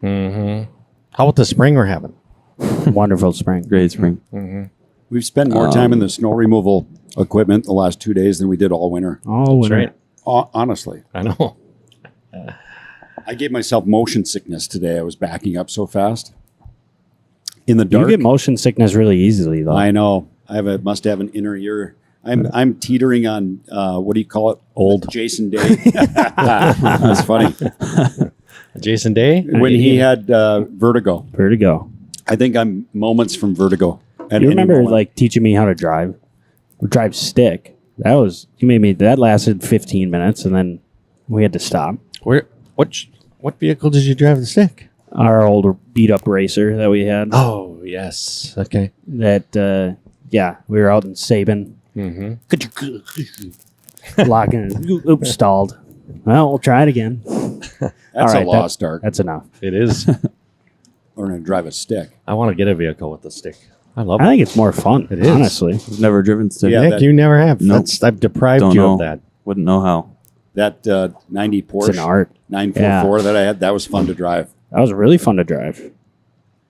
Mm-hmm. How about the spring we're having? Wonderful spring. Great spring. Mm-hmm. We've spent more time in the snow removal equipment the last 2 days than we did all winter. All winter. Right. Honestly. I know. I gave myself motion sickness today. I was backing up so fast. In the You dark. get motion sickness really easily, though. I know. Must have an inner ear. I'm teetering on what do you call it? Old. Jason Day. That's funny. Jason Day? When he had vertigo. Vertigo. I think I'm moments from vertigo. At You any remember moment. like teaching me how to drive? Drive stick. That lasted 15 minutes, and then we had to stop. What vehicle did you drive the stick? Our old beat up racer that we had. Oh, yes. Okay. That we were out in Sabin. Mm-hmm. Locking. Oops, stalled. Well, we'll try it again. That's All right, a lost art. That's enough. It is. We're going to drive a stick. I want to get a vehicle with the stick. I love I it. think it's more fun. It is. Honestly. I've never driven stick. Yeah, Nick, that- you never have. Nope. I've deprived Don't you know. of that. Wouldn't know how. That 90 Porsche It's an art. 944 that I had, that was fun to drive. That was really fun to drive.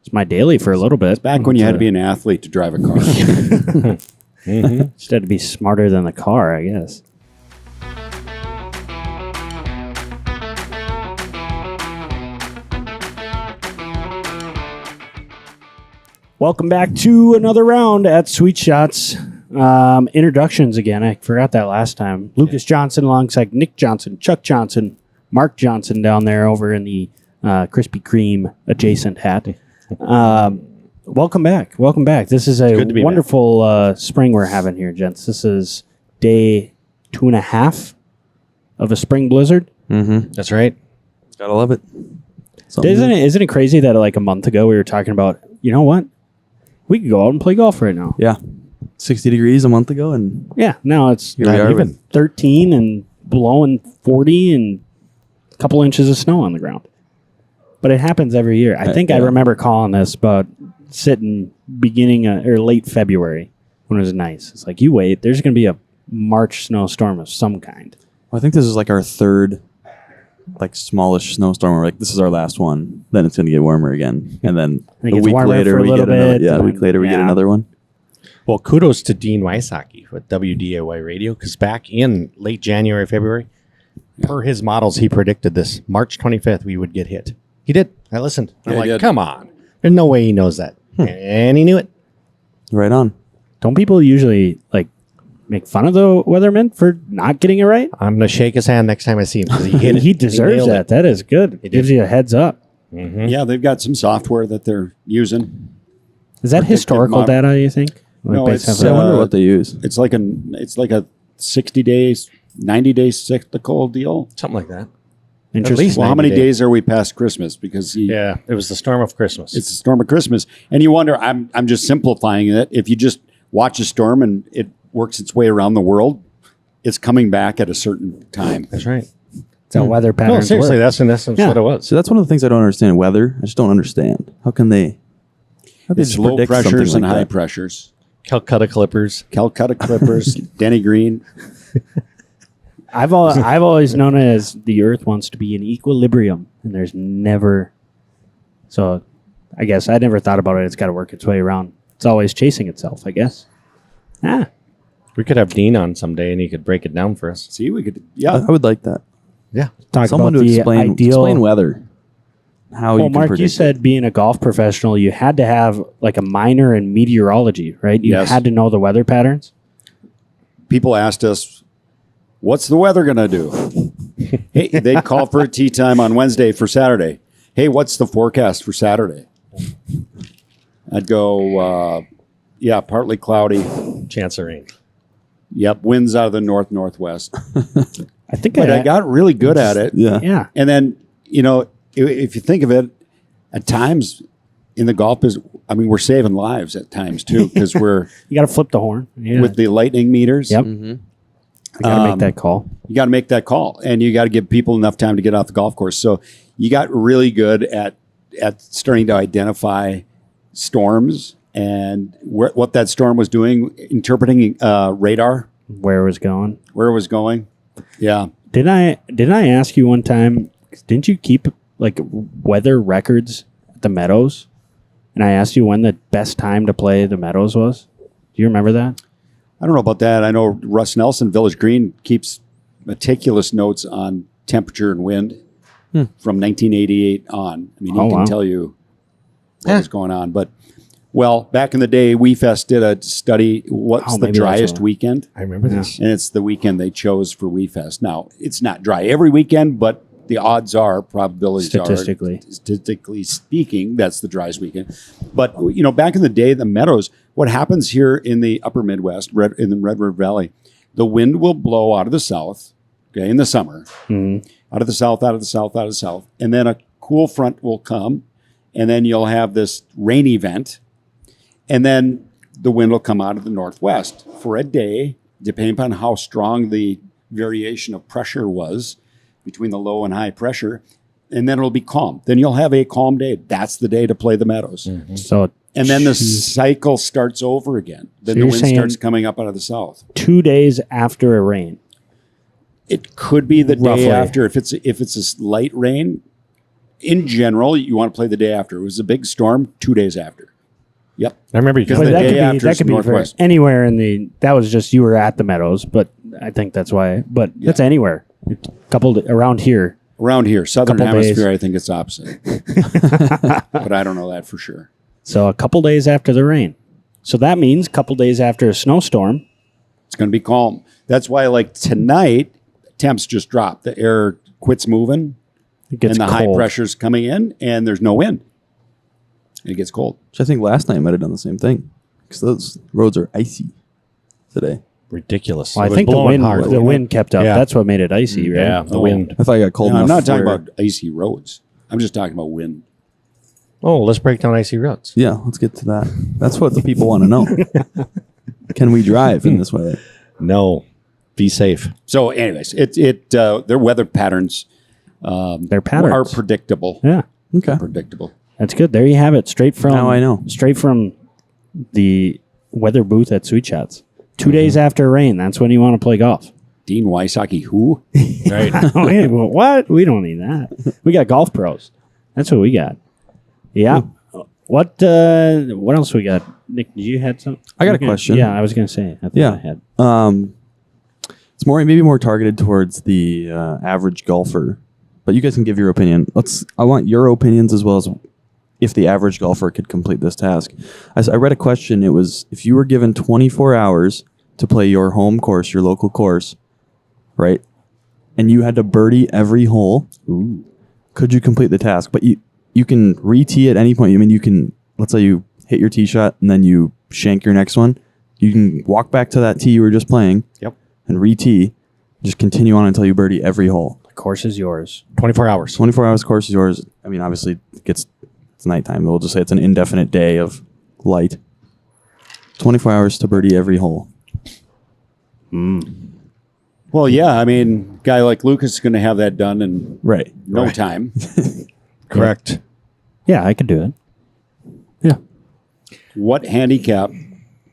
It's my daily for a little bit. Back when you had to be an athlete to drive a car. Mm-hmm. Just had to be smarter than the car, I guess. Welcome back to another round at Sweet Shots. Introductions again. I forgot that last time. Lucas Johnson alongside Nick Johnson, Chuck Johnson, Mark Johnson down there over in the Krispy Kreme adjacent hat. Welcome back. Welcome back. This is a good to be wonderful spring we're having here, gents. This is day 2.5 of a spring blizzard. Mm-hmm. That's right. Gotta love it. Something Isn't it crazy that like a month ago we were talking about, you know what? We could go out and play golf right now. Yeah. 60 degrees a month ago, and Yeah, now it's here we not are even with 13 and blowing 40 and a couple inches of snow on the ground. But it happens every year. I think I yeah. remember calling this about sitting beginning or late February when it was nice. It's like, you wait, there's going to be a March snowstorm of some kind. I think this is like our third, like smallish snowstorm. We're like, this is our last one. Then it's gonna get warmer again, and then I think a it's week warmer later for a we little get another. bit, Yeah, a and week later we get yeah. another one. Well, kudos to Dean Wysocki with WDAY Radio, because back in late January, February, per his models, he predicted this March 25th we would get hit. He did. I listened. I'm Yeah, he like, did. come on. There's no way he knows that. And he knew it. Right on. Don't people usually like make fun of the weatherman for not getting it right? I'm going to shake his hand next time I see him because he hit it. He deserves nailed that. it. That is good. It gives you a heads up. Mhm. Yeah, they've got some software that they're using. Is that historical model. data, you think? Like No, based it's, off I of- wonder what they use. It's like a 60 days, 90 days cyclical deal. Something like that. Interesting. least Well, how 90 many days are we past Christmas? Because Yeah, it was the storm of Christmas. it's the storm of Christmas, and you wonder. I'm just simplifying it. If you just watch a storm and it works its way around the world, it's coming back at a certain time. That's right. It's how weather No, patterns seriously, work. that's in essence Yeah. what it was. So that's one of the things I don't understand. Weather, I just don't understand. How can they? How It's just low predict pressures something and like high that? pressures. Calcutta Clippers. Calcutta Clippers, Denny Green. I've always known it as the Earth wants to be in equilibrium, and there's never. So, I guess I never thought about it. It's got to work its way around. It's always chasing itself, I guess. Ah, We could have Dean on someday and he could break it down for us. See, we could. I Yeah, would like that. Yeah. talk Someone about to the explain ideal. weather. How Well, you can Mark, you predict said being a golf professional, you had to have like a minor in meteorology, right? You Yes. had to know the weather patterns. people asked us, "What's the weather going to do?" Hey, they call for a tea time on Wednesday for Saturday. Hey, what's the forecast for Saturday? I'd go, yeah, partly cloudy. Chance of rain. Yep, winds out of the northwest. I think But I got really good at it. it. Yeah. Yeah. And then, if you think of it, at times in the golf business, I mean, we're saving lives at times too, because we're You got to flip the horn. Yeah. with the lightning meters. Yep. Mm-hmm. I got to make that call. You got to make that call, and you got to give people enough time to get off the golf course. So you got really good at starting to identify storms and what that storm was doing, interpreting radar, Where it was going. where it was going. Yeah, Didn't I ask you one time? Didn't you keep like weather records at the Meadows, and I asked you when the best time to play the Meadows was? Do you remember that? I don't know about that. I know Russ Nelson, Village Green, keeps meticulous notes on temperature and wind from 1988 on. I mean, he can tell you what was going on. But, well, back in the day, WeFest did a study, what's the driest weekend? I remember this. And it's the weekend they chose for WeFest. Now, it's not dry every weekend, but the odds are, probabilities statistically speaking, that's the driest weekend. But, back in the day, the Meadows, what happens here in the upper Midwest, in the Red River Valley, the wind will blow out of the south, okay, in the summer, out of the south, out of the south, out of the south. And then a cool front will come, and then you'll have this rain event. And then the wind will come out of the northwest for a day, depending upon how strong the variation of pressure was between the low and high pressure. And then it'll be calm. Then you'll have a calm day. That's the day to play the Meadows. And then the cycle starts over again. Then the wind starts coming up out of the south. 2 days after a rain. It could be the day after. If it's a light rain, in general, you want to play the day after. It was a big storm, 2 days after. Yep. I remember you because that could be anywhere in the. That was just you were at the Meadows, but I think that's why. But that's anywhere. Around here. Around here, southern hemisphere, I think it's opposite. But I don't know that for sure. So a couple days after the rain. So that means a couple days after a snowstorm. It's going to be calm. That's why, like tonight, temps just drop. The air quits moving, It gets and the cold. high pressure's coming in, and there's no wind. And it gets cold. Which I think last night might have done the same thing because those roads are icy today. Ridiculous. Well, I It was think blowing hard. the wind kept up. Yeah. That's what made it icy, right? Yeah, the wind. I thought I got cold No, I'm enough. not talking where- about icy roads. I'm just talking about wind. Oh, let's break down icy roads. Yeah, let's get to that. That's what the people want to know. Can we drive in this weather? No. Be safe. So, anyways, their weather patterns Their patterns are predictable. Yeah, Okay. Predictable. that's good. There you have it. Straight from Now I know. Straight from the weather booth at Sweet Shots. 2 days after rain. That's when you want to play golf. Dean Wysocki, who? Right. Wait, well, what? We don't need that. We got golf pros. That's what we got. Yeah. What else we got? Nick, did you had some? I got a question. Yeah, I was gonna say. I thought Yeah. I had. It's maybe more targeted towards the average golfer, but you guys can give your opinion. I want your opinions as well as if the average golfer could complete this task. I read a question. It was if you were given 24 hours to play your home course, your local course, right, and you had to birdie every hole, could you complete the task? But you can re-tee at any point. I mean, you can, let's say you hit your tee shot and then you shank your next one. You can walk back to that tee you were just playing. Yep. And re-tee, just continue on until you birdie every hole. The course is yours. 24 hours. 24 hours course is yours. I mean, obviously, it's nighttime. We'll just say it's an indefinite day of light. 24 hours to birdie every hole. Well, yeah. I mean, a guy like Lucas is going to have that done in no time. Correct. Yeah, I could do it. Yeah. What handicap?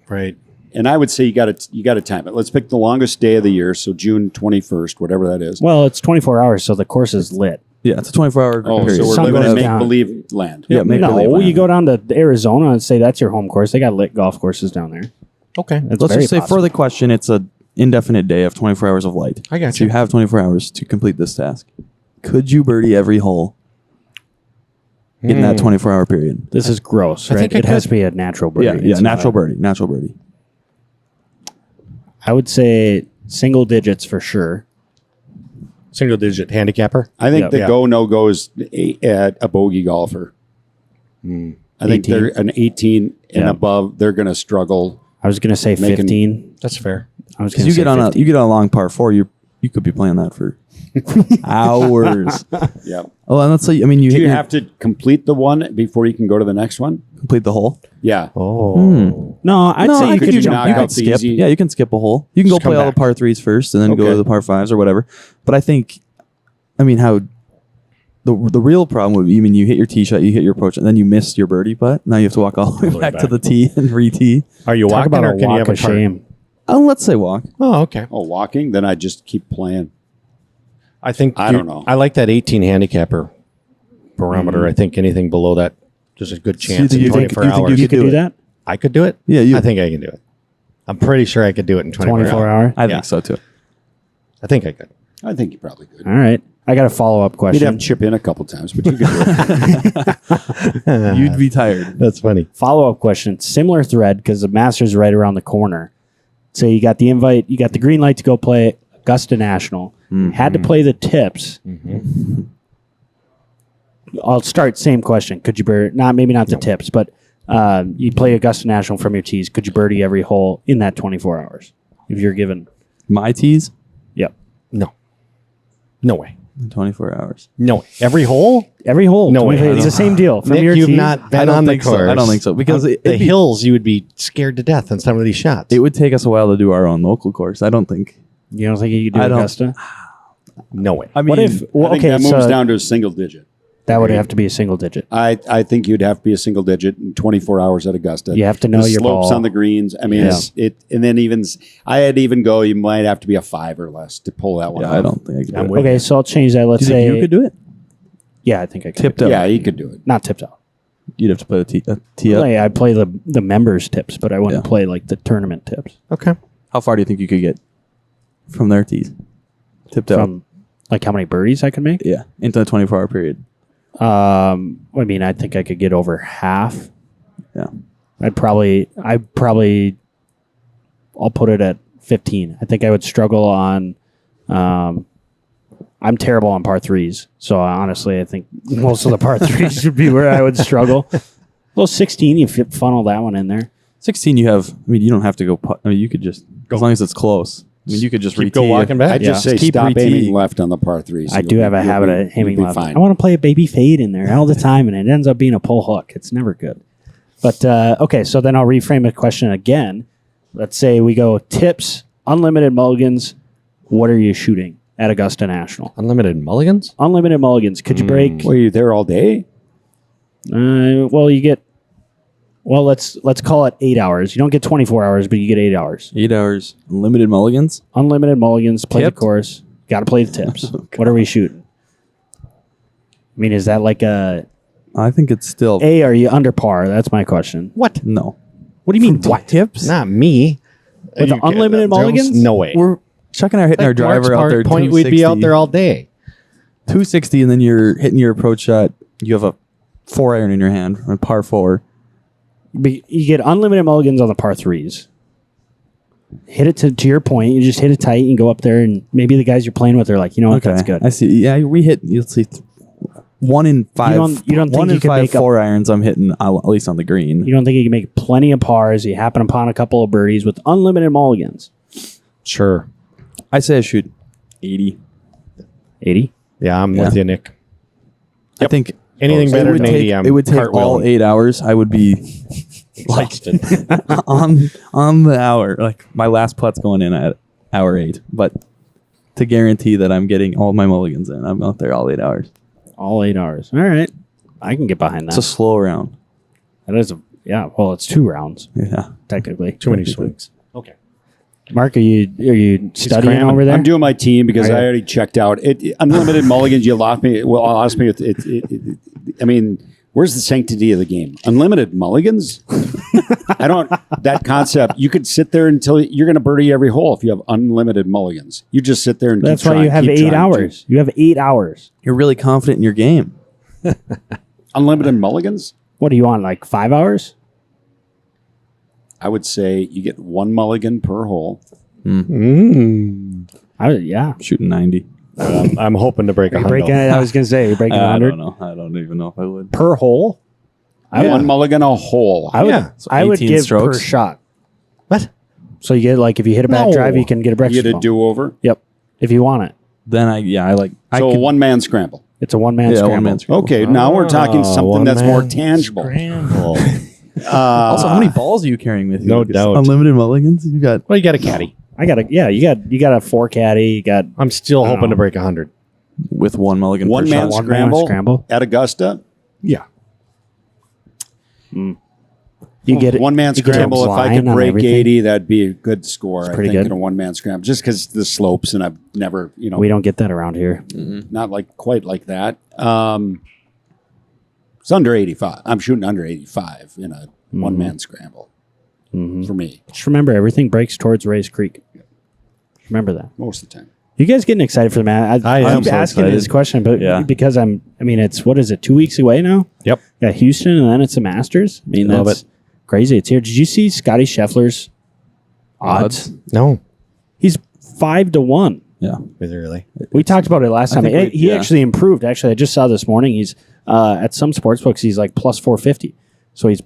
Right. And I would say you got to time it. Let's pick the longest day of the year, so June 21st, whatever that is. Well, it's 24 hours, so the course is lit. Yeah, it's a 24-hour Oh, period. so we're Sun living goes in down. make-believe land. Yeah, make believe No, land. you go down to Arizona and say that's your home course. They got lit golf courses down there. Okay. That's Let's very just say possible. for the question, it's an indefinite day of 24 hours of light. I got So you. you have 24 hours to complete this task. Could you birdie every hole in that 24-hour period? This is gross, I right? think I It has could. to be a natural birdie. Yeah, It's natural not- birdie. Natural birdie. I would say single digits for sure. Single digit handicapper. I think Yeah. the Yeah. go no go is a bogey golfer. I think 18. they're an 18 and Yeah. above. They're going to struggle. I was going to say Making- 15. That's fair. I was Because going you to say get on 15. you get on a long par 4, you could be playing that for hours. Yeah. Oh, and let's say you Do hit you your- have to complete the one before you can go to the next one? complete the hole. Yeah. Oh. No, I'd say I you think could you jump knock back. out the skip. easy- Yeah, you can skip a hole. You can Just go play come all the back. par 3s first and then go Okay. to the par 5s or whatever. But I think, how the real problem would be, you hit your tee shot, you hit your approach, and then you miss your birdie putt. Now you have to walk all the way back to the tee and re-tee. Are you Talk walking about or a can you walk have a of cart? shame. Let's say walk. Oh, okay. Oh, walking? Then I just keep playing. I think I don't know. I like that 18 handicapper. barometer. I think anything below that, there's a good chance do in you think- 24 you think hours. You could do that? I could do it? Yeah, I think I can do it. I'm pretty sure I could do it in 24 24 hours. hour? I Yeah. think so too. I think I could. I think you probably could. All right. I got a follow-up You'd question. have to chip in a couple times, but you could do it. You'd be tired. That's funny. Follow-up question. Similar thread because the Masters right around the corner. So you got the invite, you got the green light to go play Augusta National. Had to play the tips. I'll start same question. Could you birdie? Maybe not the tips, but you play Augusta National from your tees. Could you birdie every hole in that 24 hours if you're given? My tees, Yep. No. No way. 24 hours. No way. Every hole? Every hole. No way. 24 It's the same deal. From Nick, your you've tee. not I been don't on the think so. course. I don't think so because the hills, you would be scared to death on some of these shots. it would take us a while to do our own local course. I don't think. You don't think you could do I don't- Augusta? no way. I mean, What if? Well, I think okay, that moves so down to a single digit. that would have to be a single digit. I think you'd have to be a single digit in 24 hours at Augusta. You have to know the your slopes ball. on the greens. I mean, Yeah. and then I had to even go. You might have to be a 5 or less to pull that one. yeah, off. I don't think I could. I'm do it. with Okay, so I'll change that. Let's Do you think say you could do it? Yeah, I think I could. Tipped up. Yeah, you could do it. Not tipped out. You'd have to put a tee up. I'd play the members tips, but I wouldn't Yeah. play like the tournament tips. Okay. How far do you think you could get from their tees? Tipped up. From like how many birdies I could make? Yeah, into the 24-hour period. I mean, I think I could get over half. Yeah. I'll put it at 15. I think I would struggle on. I'm terrible on par threes, so honestly, I think most of the par threes should be where I would struggle. Well, 16, you funnel that one in there. 16, you have. I mean, you don't have to go. I mean, you could just as long as it's close. I mean, you could just Keep go re-tee. walking back. I'd just Yeah. say Keep stop re-teeing. aiming left on the par threes. I do have a habit of aiming left. Fine. I want to play a baby fade in there all the time, and it ends up being a pull hook. It's never good. But okay, so then I'll reframe the question again. Let's say we go tips, unlimited mulligans. What are you shooting at Augusta National? Unlimited mulligans? Unlimited mulligans. Could you break? Were you there all day? Well, you get. Well, let's call it 8 hours. You don't get 24 hours, but you get 8 hours. 8 hours, unlimited mulligans. Unlimited mulligans. Play Tipped? the course. Got to play the tips. What are we shooting? I mean, is that like a I think it's still A? Are you under par? That's my question. What? no. What do you mean? What? Tips? Not me. With the unlimited mulligans? No way. We're Chuck and I are hitting our driver out there. Point, we'd be out there all day. 260, and then you're hitting your approach shot. You have a 4-iron in your hand on par 4. But you get unlimited mulligans on the par threes. Hit it to your point. You just hit it tight and go up there, and maybe the guys you're playing with are like, you know what, that's good. I see. Yeah, we hit. Let's see, 1 in 5. You don't think 1 you in could 5 make a- 4-irons. I'm hitting at least on the green. You don't think you can make plenty of pars? You happen upon a couple of birdies with unlimited mulligans. Sure. I say I shoot 80. 80? Yeah, I'm with you, Nick. I think Anything it better would than 80, take, I'm it would take all cartwheeling. 8 hours. I would be Exhausted. on the hour. Like my last putt's going in at hour 8, but to guarantee that I'm getting all my mulligans in, I'm out there all 8 hours. All 8 hours. All right. I can get behind that. It's a slow round. That is well, it's 2 rounds, Yeah. technically. Too many swings. Okay. Mark, are you studying cramming. over there? I'm doing my team because Okay. I already checked out. Unlimited mulligans, you lost me. Well, lost me with it. I mean, where's the sanctity of the game? Unlimited mulligans? I don't. That concept. You could sit there until you're going to birdie every hole if you have unlimited mulligans. You just sit there and That's keep why trying, you have keep 8 trying, hours. You have 8 hours. You're really confident in your game. Unlimited mulligans. What do you want, like 5 hours? I would say you get 1 mulligan per hole. Yeah. Shooting 90. I'm hoping to break Are you 100. breaking it? I was going to say, you're breaking I 100 don't know. I don't even know if I would. per hole? One mulligan a hole. I would, Yeah. So I would 18 give per strokes? shot. What? So you get like if you hit a bad No. drive, you can get a You breakfast get a ball. do over. Yep, if you want it. Then I like. So I a could, 1-man scramble. It's a one-man yeah, scramble. 1-man scramble. Okay, now we're talking something that's more tangible. Scramble. Also, how many balls are you carrying with you? No Lucas? doubt. Unlimited mulligans. You got Well, you got a caddy. I got a you got a 4 caddy. You got I'm still hoping to break 100. with 1 mulligan per 1-man shot. One-man scramble, scramble. at Augusta. Yeah. you get 1-man you get scramble. If I could line on break everything. 80, that'd be a good score. I pretty think good. in a 1-man scramble, just because the slopes, and I've never, We don't get that around here. not like quite like that. It's under 85. I'm shooting under 85 in a one-man scramble for me Just remember, everything breaks towards Race Creek. Remember that. most of the time. You guys getting excited for the match? I am keep so asking excited. this question, but Yeah. because it's, what is it, 2 weeks away now? Yep. Yeah, Houston, and then it's the Masters. I mean, Love that's it. crazy. It's here. Did you see Scotty Scheffler's odds? No. He's 5-1. Yeah. Is it really? We talked about it last time. think He yeah. actually improved. Actually, I just saw this morning. He's at some sports books. He's like plus 450. So he's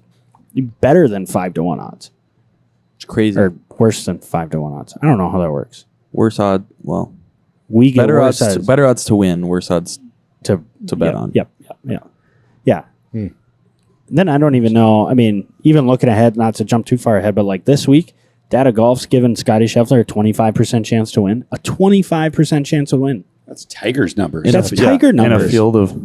better than 5-1 odds, It's crazy. or worse than 5-1 odds. I don't know how that works. Worse odd. Well, We get better worse odds. Better odds to win. Worse odds to bet yep, on. Yeah. Then I don't even know. I mean, even looking ahead, not to jump too far ahead, but like this week, Data Golf's given Scotty Scheffler a 25% chance to win. A 25% chance to win. That's Tiger's numbers. That's Tiger In a numbers. field of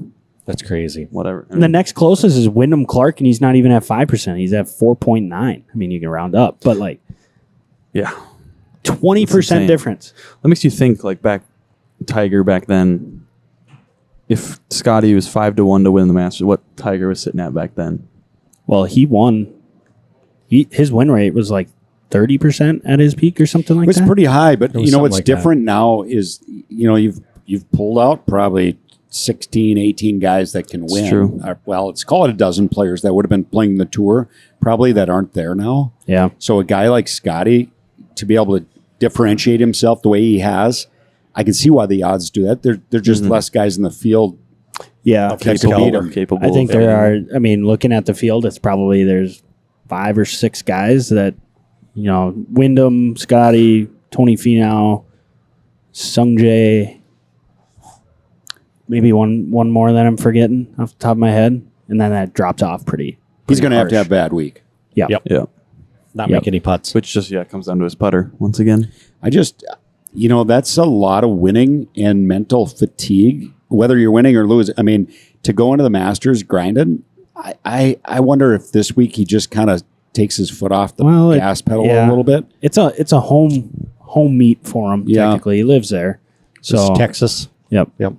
That's crazy. whatever. And the next closest is Wyndham Clark, and he's not even at 5%. He's at 4.9. I mean, you can round up, but like yeah. 20% insane. difference. That makes you think like Tiger back then. If Scotty was 5-1 to win the Masters, what Tiger was sitting at back then? Well, he won. His win rate was like 30% at his peak or something like It's that. pretty high, but was you know something what's like that. different now is you've pulled out probably 16, 18 guys that can win. true. Well, let's call it a dozen players that would have been playing the tour, probably that aren't there now. Yeah. So a guy like Scotty, to be able to differentiate himself the way he has, I can see why the odds do that. They're just less guys in the field. Yeah. That can beat him. Capable. I think of there winning. are, I mean, looking at the field, it's probably there's 5 or 6 guys that, Wyndham, Scotty, Tony Finau, Sung Jae, maybe one more that I'm forgetting off the top of my head. And then that dropped off pretty He's going to have harsh. to have a bad week. Yeah. Yep. Yeah. Not Yep. make any putts. Which just comes down to his putter once again. I just, that's a lot of winning and mental fatigue, whether you're winning or losing. I mean, to go into the Masters grinding, I wonder if this week he just kind of takes his foot off the gas pedal a little bit. It's a home meet for him. Yeah. Technically, he lives there. So It's Texas. Yep. Yep.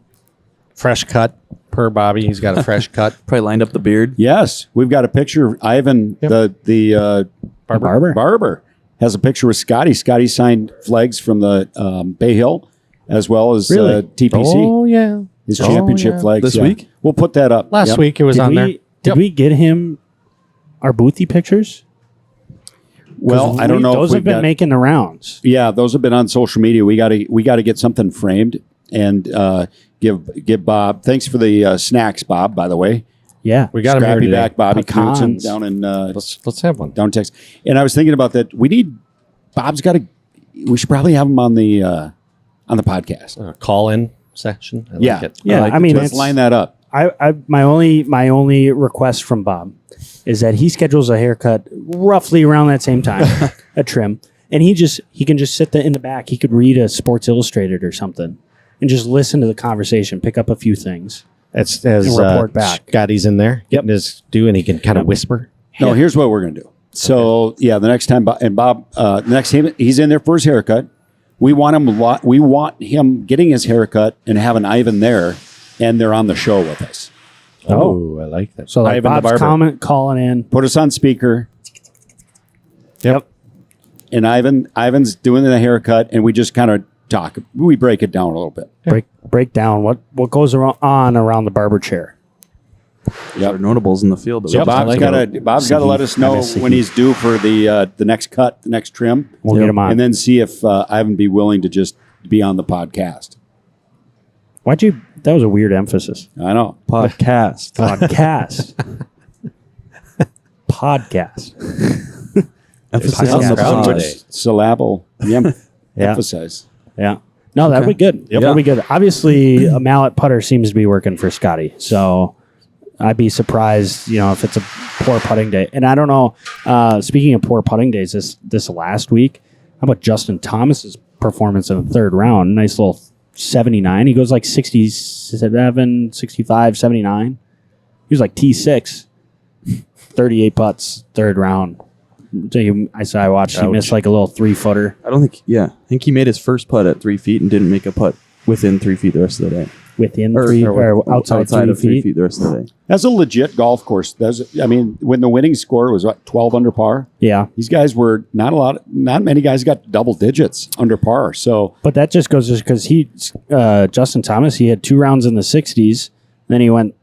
Fresh cut per Bobby. He's got a fresh cut. Probably lined up the beard. Yes, we've got a picture of Ivan, the barber has a picture with Scotty. Scotty signed flags from the Bay Hill as well as Really? TPC. Oh, yeah. His championship flags. This week? We'll put that up. Last Yep. week it was on there. Did we get him our Boothie pictures? Well, I don't know Those if have we've been got, making the rounds. Yeah, those have been on social media. We got to get something framed and give Bob. Thanks for the snacks, Bob. By the way, Yeah. We got him here Scrappy today. back Bobby Knudsen Pecans. down in Let's have one. down Texas. And I was thinking about that. Bob's got to. We should probably have him on the podcast. Call-in section. I Yeah. like it. Yeah, like I it. mean, let's it's- line that up. my only request from Bob is that he schedules a haircut roughly around that same time, a trim, and he can just sit in the back. He could read a Sports Illustrated or something and just listen to the conversation, pick up a few things. As And report back. Scotty's in there getting his due, and he can kind of whisper. No, here's what we're gonna do. So the next time, Bob, next time he's in there for his haircut, we want him getting his haircut and having Ivan there, and they're on the show with us. Oh, I like that. So like Ivan the Bob's barber. calling in. Put us on speaker, Yep. and Ivan's doing the haircut, and we just kind of talk. We break it down a little bit. Break down what goes on around the barber chair. There are notables in the field. So Yep, I Bob's like got to let us know when he's due for the next cut, the next trim. We'll get him on. and then see if Ivan be willing to just be on the podcast. That was a weird emphasis. I know. podcast. Podcast. Podcast. Emphasis Podcast. on the Crowd pod. today. Syllable. Yeah. Yeah. Emphasize. Yeah. No, that'd be good. That'd be good. Obviously, a mallet putter seems to be working for Scotty. So I'd be surprised, if it's a poor putting day. And I don't know. Speaking of poor putting days, this last week, how about Justin Thomas's performance in the third round? Nice little 79. He goes like 67, 65, 79. He was like T6, 38 putts, third round. I watched. He missed like a little 3-footer. I think he made his first putt at 3 feet and didn't make a putt within 3 feet the rest of the day. within three or outside 3 of 3 feet. feet the rest of the day. That's a legit golf course. When the winning score was 12 under par, Yeah. these guys were not many guys got double digits under par. So But that just goes because Justin Thomas, he had 2 rounds in the 60s, then he went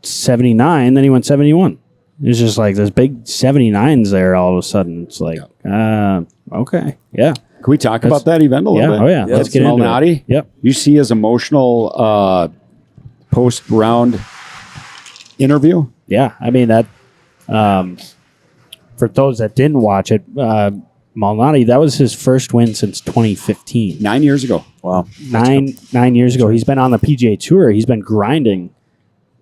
79, then he went 71. It's just like those big 79s there all of a sudden. It's like, okay. Yeah. can we talk about that event a little bit? Oh, yeah. Let's get into it. Malnati, Yep. you see his emotional post-round interview? Yeah. I mean, that, for those that didn't watch it, Malnati, that was his first win since 2015. 9 years ago. Wow. Nine years ago. He's been on the PGA Tour. He's been grinding.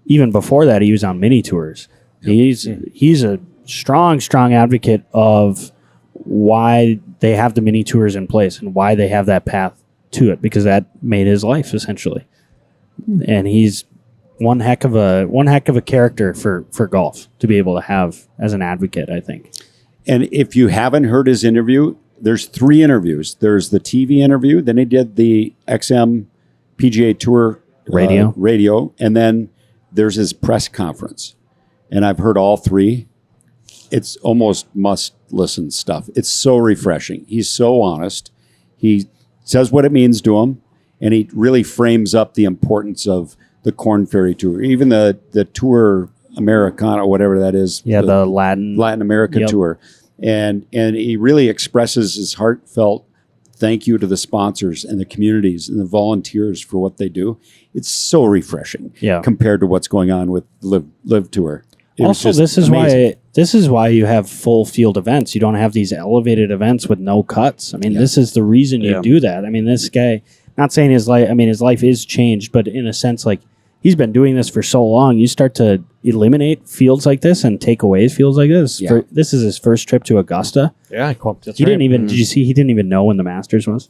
Even before that, he was on mini tours. He's a strong advocate of why they have the mini tours in place and why they have that path to it, because that made his life essentially. And he's one heck of a character for golf to be able to have as an advocate, I think. And if you haven't heard his interview, there's 3 interviews. There's the TV interview, then he did the XM PGA Tour radio, and then there's his press conference. And I've heard all 3. It's almost must-listen stuff. It's so refreshing. He's so honest. He says what it means to him, and he really frames up the importance of the Corn Ferry Tour, even the Tour Americana, whatever that is. Yeah, the Latin America Tour. And he really expresses his heartfelt thank you to the sponsors and the communities and the volunteers for what they do. It's so refreshing compared to what's going on with Live Tour. Also, this is why you have full field events. You don't have these elevated events with no cuts. I mean, this is the reason you do that. I mean, this guy, not saying his life is changed, but in a sense, like, he's been doing this for so long. You start to eliminate fields like this and take away fields like this. Yeah. This is his first trip to Augusta. Yeah, cool. Didn't even. Did you see? He didn't even know when the Masters was.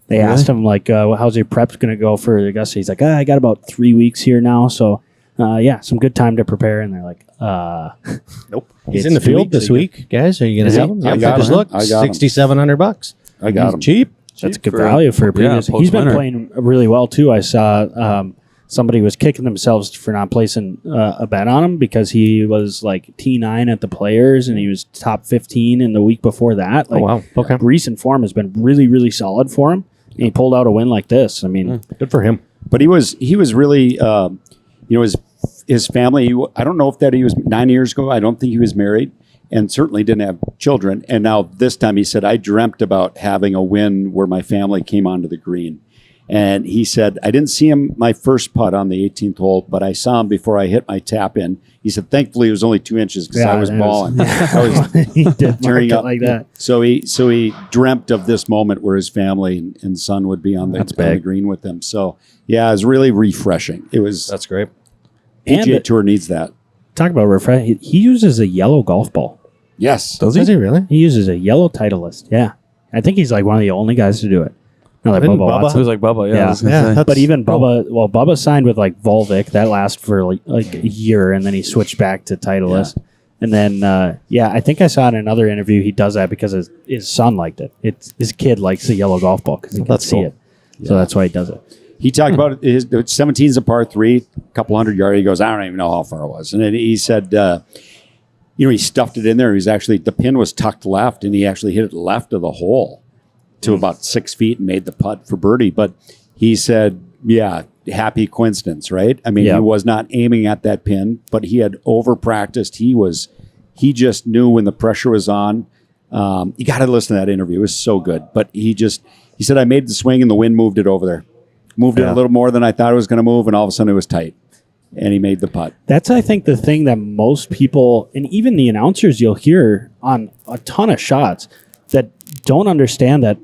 They asked him like, "How's your prep going to go for Augusta?" He's like, "I got about 3 weeks here now, so some good time to prepare." And they're like, Nope. He's in the field this week, guys. Are you going to have him? I got him. Look, I got him. $6,700. I got him. Cheap. That's a good value for a previous. He's been post-winter. playing really well too. I saw somebody was kicking themselves for not placing a bet on him because he was like T9 at the Players and he was top 15 in the week before that. Like, wow. Okay. Recent form has been really, really solid for him. And he pulled out a win like this. I mean, Good for him. But he was really, his family. I don't know if that he was 9 years ago. I don't think he was married, and certainly didn't have children. And now this time he said, I dreamt about having a win where my family came onto the green. And he said, I didn't see him my first putt on the 18th hole, but I saw him before I hit my tap in. He said, thankfully it was only 2 inches because I was balling. I was he did tearing mark it up like that. So he dreamt of this moment where his family and son would be on the green with him. So yeah, it was really refreshing. That's great. PGA Tour needs that. Talk about refresh. He uses a yellow golf ball. Yes. Does he really? He uses a yellow Titleist. Yeah. I think he's like one of the only guys to do it. Not like Didn't Bubba Bubba? Watson. It was like Bubba, yeah. Yeah. I was gonna say. But even Bubba, Bubba signed with like Volvic. That lasted for like a year, and then he switched back to Titleist. And then, I think I saw in another interview he does that because his son liked it. His kid likes the yellow golf ball because he can see it. So that's why he does it. He talked about his 17 is a par 3, a couple hundred yards. He goes, I don't even know how far it was. And then he said, he stuffed it in there. The pin was tucked left, and he actually hit it left of the hole to about 6 feet and made the putt for birdie. But he said, happy coincidence, right? I mean, he was not aiming at that pin, but he had over practiced. He just knew when the pressure was on. You got to listen to that interview. It was so good. But he said, I made the swing and the wind moved it over there. Moved it a little more than I thought it was going to move, and all of a sudden it was tight. And he made the putt. That's, I think, the thing that most people, and even the announcers you'll hear on a ton of shots, that don't understand that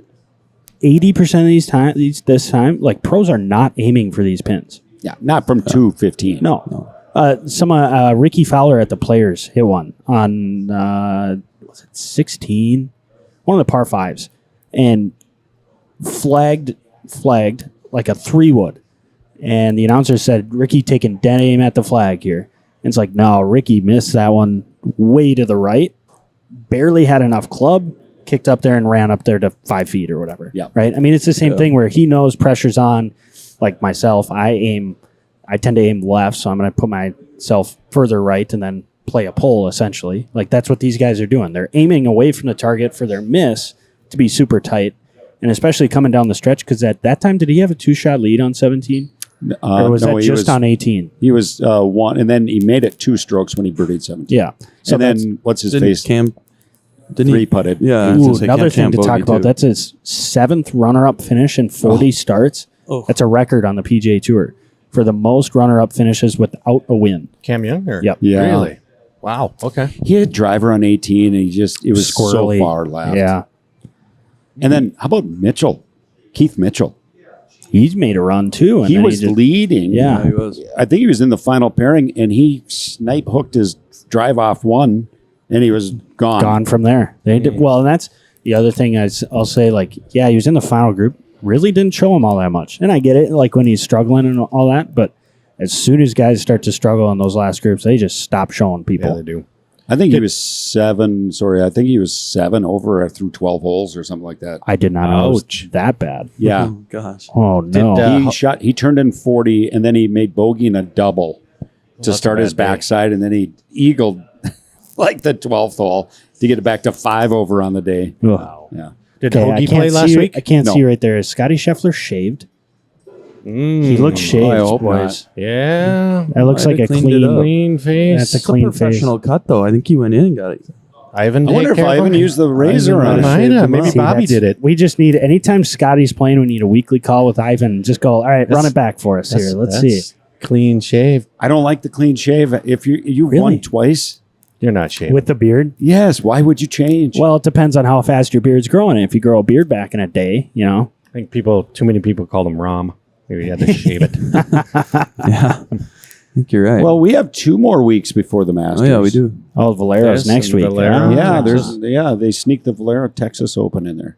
80% of this time, like, pros are not aiming for these pins. Yeah, not from 215. No. Ricky Fowler at the Players hit one on, was it 16? One of the par 5s. And flagged like a 3-wood. And the announcer said, Ricky taking dead aim at the flag here. And it's like, no, Ricky missed that one way to the right. Barely had enough club. Kicked up there and ran up there to 5 feet or whatever. Yeah. Right? I mean, it's the same thing where he knows pressure's on. like myself, I tend to aim left, so I'm going to put myself further right and then play a pull, essentially. Like, that's what these guys are doing. They're aiming away from the target for their miss to be super tight, and especially coming down the stretch, because at that time, did he have a 2-shot lead on 17? Or was that just on 18? He was one, and then he made it 2 strokes when he birdied 17. Yeah. So and then what's his Didn't face? Cam didn't Three he putted. Yeah. I was Ooh, gonna say another Cam thing to talk bogeyed about. too. That's his 7th runner-up finish in 40 starts. Oh. That's a record on the PGA Tour for the most runner-up finishes without a win. Cam Young? Or? Yep. Yeah. Really? Wow. Okay. He had a driver on 18, and it was Squirrely. so far left. Yeah. And then how about Mitchell? Keith Mitchell. He's made a run, too. And He then was just, leading. Yeah. Yeah, he was. I think he was in the final pairing, and he snipe hooked his drive off one, and he was gone from there. They did, well, and that's the other thing I'll say, like, yeah, he was in the final group. Really didn't show him all that much. And I get it, like, when he's struggling and all that, but as soon as guys start to struggle in those last groups, they just stop showing people. Yeah, they do. I think he was 7. Sorry, I think he was 7 over through 12 holes or something like that. I did not know it was Ouch. that bad. Yeah. Oh gosh. Oh, no. He turned in 40, and then he made bogey in a double to start his backside, and then he eagled like the 12th hole to get it back to 5 over on the day. Wow. Yeah. Did Okay, I Hoagie can't play last see, week? I can't No. see right there. Is Scotty Scheffler shaved? He looks shaved, I hope boys. Yeah. That looks Might like a have cleaned it up. Clean face. That's a It's a clean face. professional cut though. I think he went in and got it. Ivan, I wonder if Ivan used the razor on Might it. have. Maybe See, Bobby that's- did it. We just need, anytime Scotty's playing, we need a weekly call with Ivan. Just go, all right, run it back for us here. Let's see. Clean shave. I don't like the clean shave. If you've Really? won twice, You're not shaving. With the beard? yes. Why would you change? Well, it depends on how fast your beard's growing. If you grow a beard back in a day, you know. I think too many people called him Rom. Maybe you had to shave it. Yeah. I think you're right. Well, we have 2 more weeks before the Masters. oh yeah, we do. Oh, Valero's Yes, next and week. Valero. Yeah, they sneak the Valero Texas Open in there.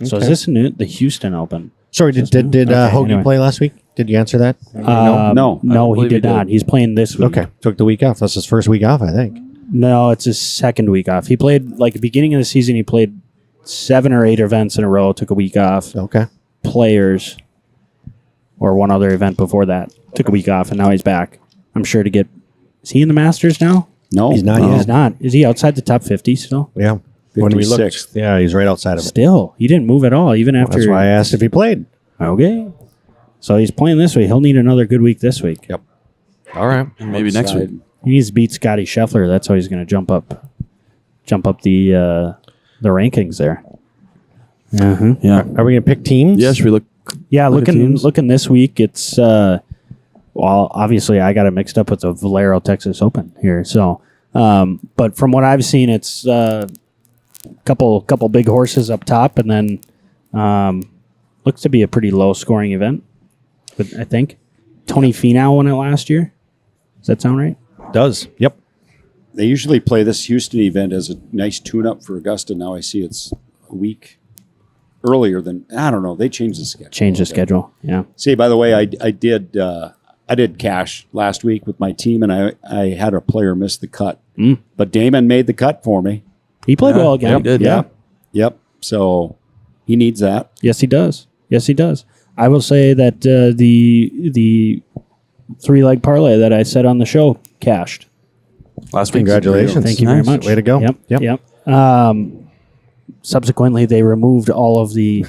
So is this the Houston Open? Sorry, did Hoagie anyway. play last week? Did you answer that? No. No, he believe he did not. did. He's playing this week. Okay. Took the week off. That's his first week off, I think. No, it's his second week off. He played, like, the beginning of the season, he played 7 or 8 events in a row, took a week off. Okay. Players, or one other event before that, took a week off, and now he's back. I'm sure to get. Is he in the Masters now? No, He's not No, yet. he's not. Is he outside the top 50 still? Yeah. When we 56th. looked, yeah, he's right outside of it. Still, he didn't move at all, even after. That's why I asked if he played. Okay, so he's playing this week. He'll need another good week this week. Yep. All right. And maybe next week. Outside. He needs to beat Scotty Scheffler. That's how he's going to jump up the rankings there. Uh-huh. Yeah. Are we going to pick teams? Yeah, should we look? Yeah, Look at teams. looking this week, it's well, obviously I got it mixed up with the Valero Texas Open here. So, but from what I've seen, it's couple big horses up top, and then looks to be a pretty low scoring event. But I think Tony Finau won it last year. Does that sound right? Does. Yep. They usually play this Houston event as a nice tune-up for Augusta. Now I see it's a week earlier than, I don't know. They changed the schedule. Change the schedule. Yeah. See, by the way, I did cash last week with my team, and I had a player miss the cut, but Damon made the cut for me. He played well again. He did. Yeah. Yep. So he needs that. Yes, he does. Yes, he does. I will say that the 3-leg parlay that I said on the show cashed. Last week. Congratulations. Thank you very Nice. much. Way to go. Yep. Subsequently, they removed all of the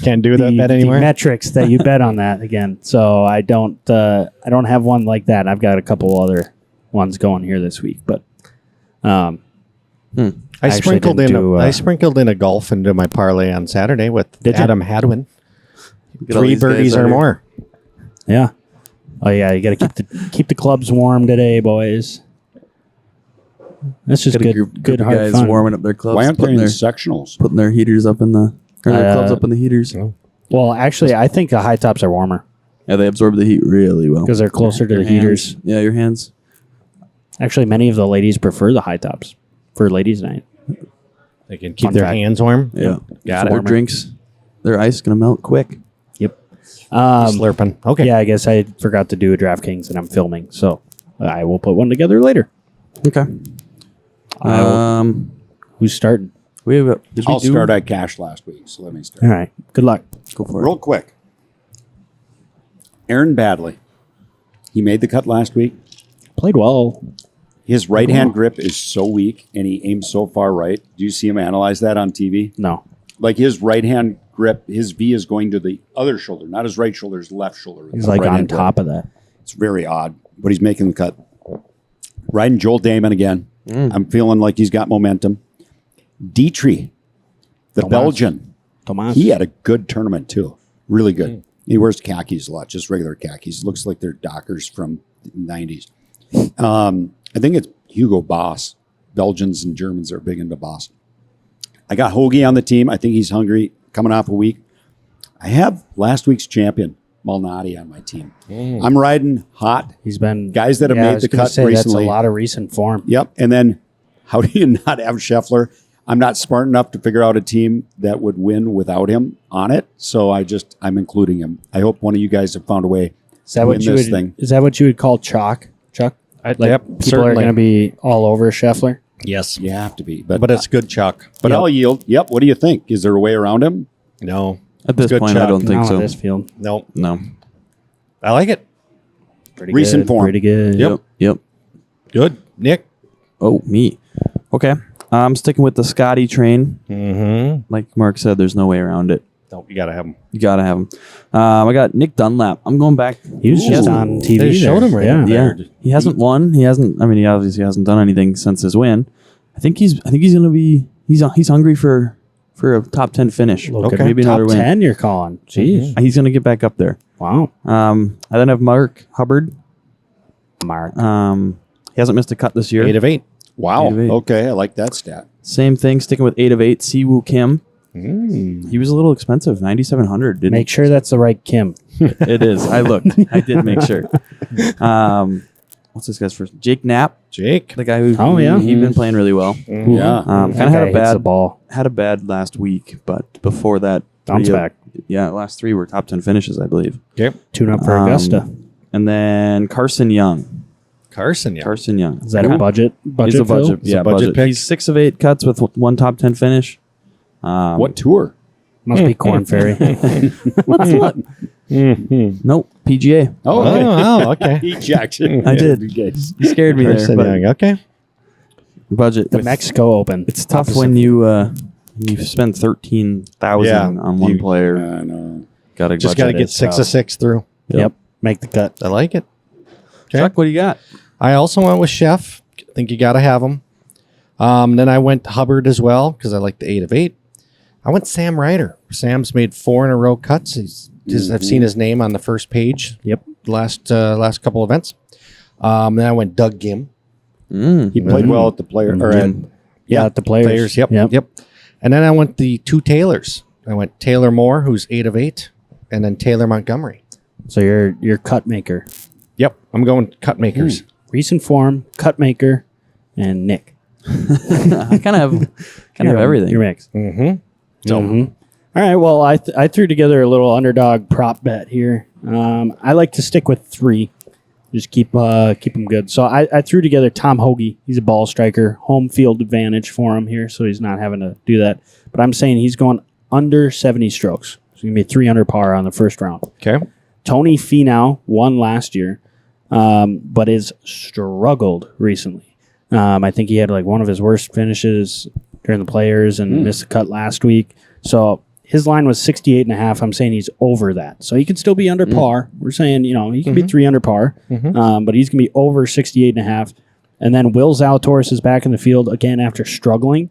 Can't do that bet the anymore. metrics that you bet on that again. So I don't have one like that. I've got a couple other ones going here this week, but I actually sprinkled in. didn't do, I sprinkled in a golf into my parlay on Saturday with Did you? Adam Hadwin. Get all 3 these guys birdies out or here. more. yeah. Oh yeah, you got to keep the clubs warm today, boys. That's just Got a good group of hard guys fun. warming up their clubs, Why aren't they putting in their, sectionals? putting their heaters up in the, or their clubs up in the heaters. Well, actually, I think the high tops are warmer Yeah, they absorb the heat really well. because they're closer to Your the hands. heaters. Yeah, your hands. Actually, many of the ladies prefer the high tops for ladies' night. They can keep Fun their fact. hands warm. Yeah. Got For it. their drinks, their ice is going to melt quick. Yep. Slurping. Okay. Yeah, I guess I forgot to do a DraftKings and I'm filming, so I will put one together later. Okay. Who's starting? We have a, did we I'll do- start. I cashed last week, so let me start. All right. Good luck. Go for it. Real quick. Aaron Badley. He made the cut last week. Played well. His right hand grip is so weak, and he aims so far right. Do you see him analyze that on TV? No. Like his right hand grip, his V is going to the other shoulder, not his right shoulder, his left shoulder. He's like on top of that. It's very odd, but he's making the cut. Riding Joel Damon again. I'm feeling like he's got momentum. Dietrich, the Belgian, Tomas. he had a good tournament too. Really good. He wears khakis a lot, just regular khakis. Looks like they're Dockers from the 90s. I think it's Hugo Boss. Belgians and Germans are big into Boss. I got Hoagie on the team. I think he's hungry, coming off a week. I have last week's champion, Malnati, on my team. I'm riding hot. He's been Guys that have I made was the gonna cut say, recently. That's a lot of recent form. Yep. And then how do you not have Scheffler? I'm not smart enough to figure out a team that would win without him on it. So I'm including him. I hope one of you guys have found a way Is that to what win you this would? thing. Is that what you would call chalk, Chuck? Like Yep, people are certainly. going to be all over Scheffler. Yes. You have to be. But it's good chalk. But I'll yield. Yep. What do you think? Is there a way around him? No. At this Good point, I shot. don't think Not on so. this field. No. No. I like it. Pretty Recent good, form. Pretty good. Yep. Good. Nick. Oh, me. Okay. I'm sticking with the Scotty train. Mm-hmm. Like Mark said, there's no way around it. No, you got to have them. You gotta have him. I got Nick Dunlap. I'm going back. He was just Ooh. on TV. They showed there. him right Yeah. up Yeah, there. he hasn't won. He hasn't. I mean, he obviously hasn't done anything since his win. I think he's gonna be. He's hungry for a top 10 finish. Look at maybe top another win. 10 you're calling. Jeez. He's gonna get back up there. Wow. I then have Mark Hubbard. Mark. He hasn't missed a cut this year. 8 of 8. Wow. 8 of 8. Okay. I like that stat. Same thing. Sticking with 8 of 8. Siwoo Kim. He was a little expensive, 9,700. Didn't Make sure that's the right Kim. It is. I looked. I did make sure. What's this guy's first? Jake Knapp, Jake. the guy who he'd been playing really well. Yeah. Kind That of guy had a hits the bad ball. last week, but before that, Bounce three of- back. Yeah, last 3 were top 10 finishes, I believe. Okay. Tune up for Augusta. And then Carson Young. Carson, yeah. Carson Young. Is that a budget? He's a Phil? budget. Yeah, a budget budget. pick? He's 6 of 8 cuts with 1 top 10 finish. What tour? Must be Corn Ferry. What's what? Nope. PGA. Oh, okay. Oh, okay. He jacked it. I did. Okay. You scared me there. Carson But Young. Okay. budget. The with- Mexico Open. It's tough when you spend 13,000 Yeah, on one player. I know. Got to Just got to get 6 of 6 through. Yep. Make the cut. I like it. Okay. Chuck, what do you got? I also went with Chef. I think you got to have him. Then I went Hubbard as well because I like the 8 of 8. I went Sam Ryder. Sam's made 4 in a row cuts. I've seen his name on the first page. Yep. Last couple events. Then I went Doug Gim. He played well at the player. Or at, Yeah, at the players. Yep. And then I went the 2 Taylors. I went Taylor Moore, who's 8 of 8, and then Taylor Montgomery. So you're cut maker. Yep. I'm going cut makers. Recent form, cut maker, and Nick. I kind of have everything. Your mix. Mm-hmm. So All right. Well, I threw together a little underdog prop bet here. I like to stick with 3. Just keep them good. So I threw together Tom Hoagie. He's a ball striker. Home field advantage for him here, so he's not having to do that. But I'm saying he's going under 70 strokes. So he's going to be 3 under par on the first round. okay. Tony Finau won last year, but has struggled recently. I think he had like one of his worst finishes during the players and missed the cut last week. So his line was 68.5. I'm saying he's over that. So he could still be under par. We're saying, he can be 3 under par, but he's going to be over 68.5. And then Will Zalatoris is back in the field again after struggling.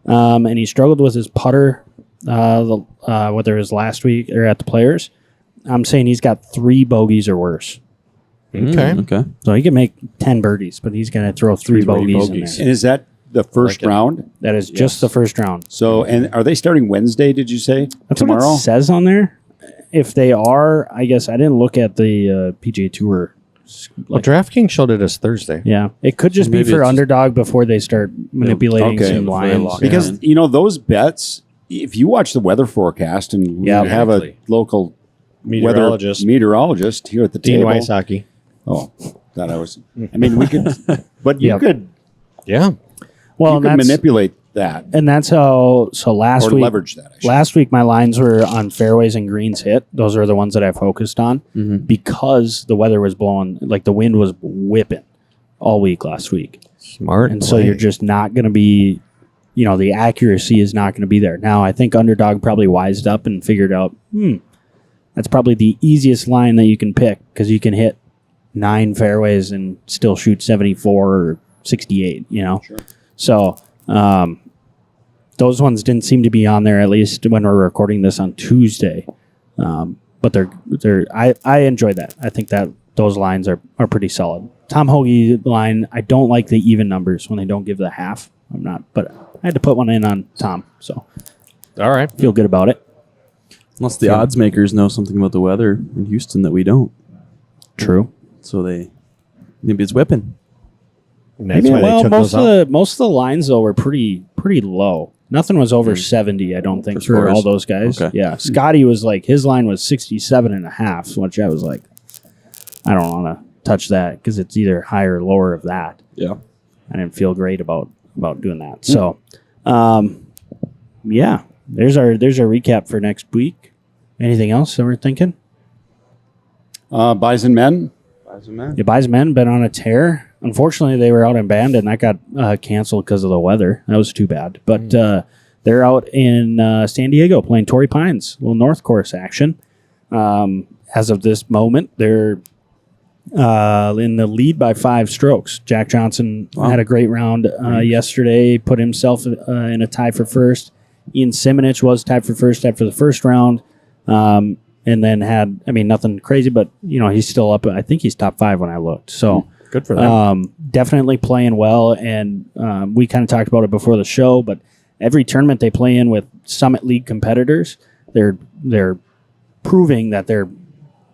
And he struggled with his putter, whether it was last week or at the players. I'm saying he's got 3 bogeys or worse. Okay. Okay. So he can make 10 birdies, but he's going to throw 3 bogeys in there. and is that the first round? That is just the first round. So, and are they starting Wednesday, did you say? That's Tomorrow? what it says on there. If they are, I guess I didn't look at the PGA Tour. Well, DraftKings showed it as Thursday. Yeah, it could just be maybe for it's just- underdog before they start manipulating Okay. some Before they lines. lock Because, those bets, if you watch the weather forecast and Yeah. you have a Exactly. local Meteorologist. meteorologist here at the Dean table. Wysocki. Oh, that I was. I mean, we could, but you Yep. could Yeah. Well, you could that's, manipulate that And that's how. So last or week, leverage that. I should last week my lines were on fairways and greens hit. Those are the ones that I focused on because the weather was blowing, like the wind was whipping all week last week. Smart. And so you're just not going to be, the accuracy is not going to be there. Now, I think Underdog probably wised up and figured out, that's probably the easiest line that you can pick because you can hit 9 fairways and still shoot 74 or 68, Sure. So those ones didn't seem to be on there, at least when we're recording this on Tuesday. But I enjoy that. I think that those lines are pretty solid. Tom Hoagie line, I don't like the even numbers when they don't give the half. I'm not, but I had to put one in on Tom, so all right. feel good about it. Unless the odds makers know something about the weather in Houston that we don't. True. So maybe it's whipping. And that's why they took most those of the lines though were pretty low. Nothing was over 70, I don't think, For for scores? all those guys. Okay. Yeah, Scotty was like his line was 67.5, which I was like, I don't want to touch that because it's either higher or lower of that. Yeah. I didn't feel great about doing that. So, yeah, there's our recap for next week. Anything else that we're thinking? Bison men. The Bison men been on a tear. Unfortunately, they were out in Bandon. That got canceled because of the weather. That was too bad. But they're out in San Diego playing Torrey Pines, a little North Course action. As of this moment, they're in the lead by 5 strokes. Jack Johnson had a great round yesterday, put himself in a tie for first. Ian Simonich was tied for first after the first round. And then had, nothing crazy, but, he's still up. I think he's top 5 when I looked. So Good for them. definitely playing well. And we kind of talked about it before the show, but every tournament they play in with Summit League competitors, they're proving that they're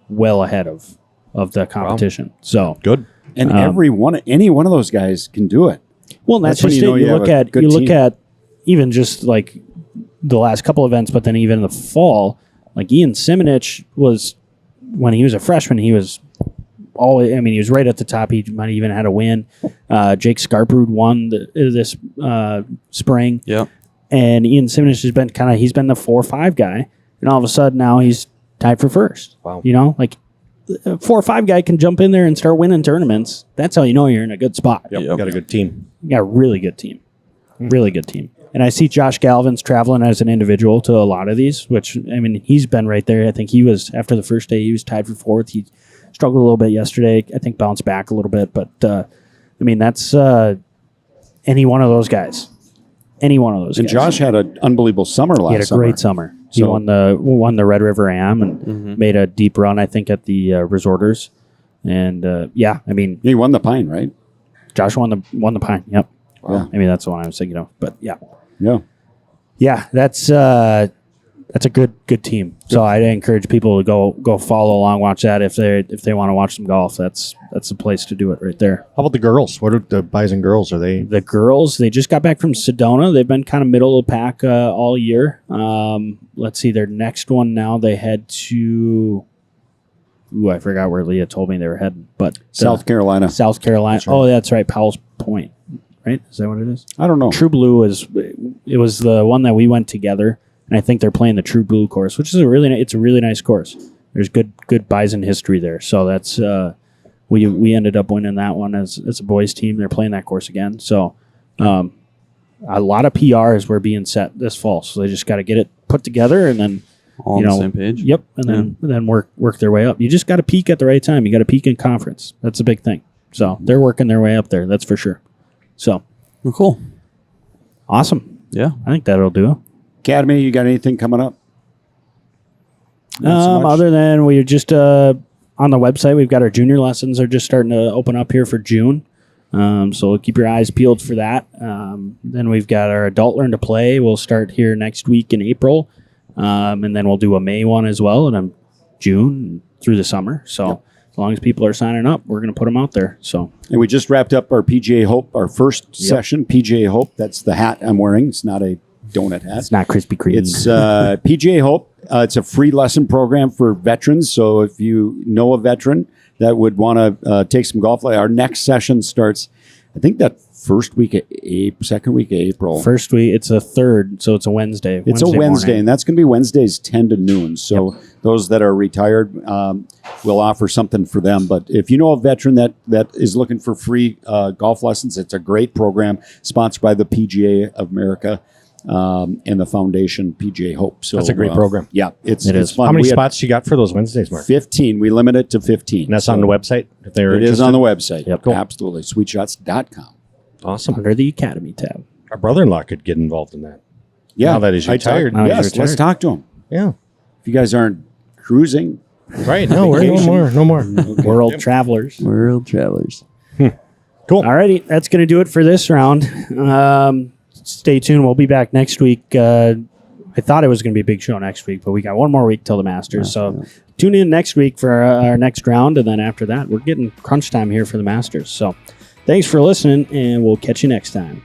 well ahead of the competition. So Good. And any one of those guys can do it. well, that's when just you know it. you You have look a at good team. even just like the last couple events, but then even in the fall, like Ian Simonich was when he was a freshman, he was he was right at the top. He might have even had a win. Jake Scarprud won this spring. Yeah. And Ian Simonich has been he's been the 4 or 5 guy, and all of a sudden now he's tied for first. Wow. Like a 4 or 5 guy can jump in there and start winning tournaments. That's how you know you're in a good spot. Yep. Got a good team. You got a really good team. Really good team. And I see Josh Galvin's traveling as an individual to a lot of these, which, he's been right there. I think he was, after the first day, he was tied for 4th. He struggled a little bit yesterday. I think bounced back a little bit. But, that's any one of those guys. Any one of those And guys. Josh had an unbelievable summer last He had a great summer. He So- won the Red River Am and made a deep run, I think, at the Resorters. And, He won the Pine, right? Josh won the Pine. Yep. Wow. Maybe that's the one I was thinking of. But, yeah. Yeah. Yeah, that's a good team. So I encourage people to go follow along, watch that if they want to watch some golf. That's the place to do it right there. How about the girls? What are the Bison girls? Are they? The girls, they just got back from Sedona. They've been kind of middle of the pack all year. Let's see, their next one now they head to. I forgot where Leah told me they were heading, but South Carolina. South Carolina. That's right. Oh, that's right, Powell's Point. Right? Is that what it is? I don't know. True Blue was the one that we went together, and I think they're playing the True Blue course, which is a really nice course. There's good Bison history there, so that's we ended up winning that one as a boys team. They're playing that course again, so a lot of PRs were being set this fall, so they just got to get it put together and then All on the same page. Yep, and then work their way up. You just got to peak at the right time. You got to peak in conference. That's a big thing. So they're working their way up there. That's for sure. So Well, cool. awesome. Yeah. I think that'll do. Academy, you got anything coming up? Not so much. Other than we just on the website, we've got our junior lessons are just starting to open up here for June. So keep your eyes peeled for that. Then we've got our adult learn to play. We'll start here next week in April, and then we'll do a May one as well, and then June through the summer. So as long as people are signing up, we're going to put them out there. So And we just wrapped up our PGA Hope, our first session, PGA Hope. That's the hat I'm wearing. It's not a donut hat. it's not Krispy Kreme. It's PGA Hope. It's a free lesson program for veterans. So if you know a veteran that would want to take some golf, our next session starts I think that first week of second week of April. First week, it's a third, so it's a Wednesday. It's a Wednesday, morning. and that's going to be Wednesdays 10 to noon. So those that are retired, we'll offer something for them. But if you know a veteran that is looking for free golf lessons, it's a great program sponsored by the PGA of America and the foundation PGA Hope. So That's a great program. Yeah, it's is. fun. How many We had spots you got for those Wednesdays, Mark? 15. We limit it to 15. And that's on the website if they're It is interested? on the website. Yep. Cool. Absolutely. Sweetshots.com. Awesome. Under the Academy tab. Our brother-in-law could get involved in that. Yeah. Now that he's I talked- retired. Now he's Yes, retired. let's talk to him. Yeah. If you guys aren't cruising, Right. No, we're no Vacation. more. No more. World Travelers. World Travelers. Cool. Alrighty, that's going to do it for this round. Stay tuned. We'll be back next week. I thought it was going to be a big show next week, but we got one more week till the Masters. So tune in next week for our next round. And then after that, we're getting crunch time here for the Masters. So thanks for listening, and we'll catch you next time.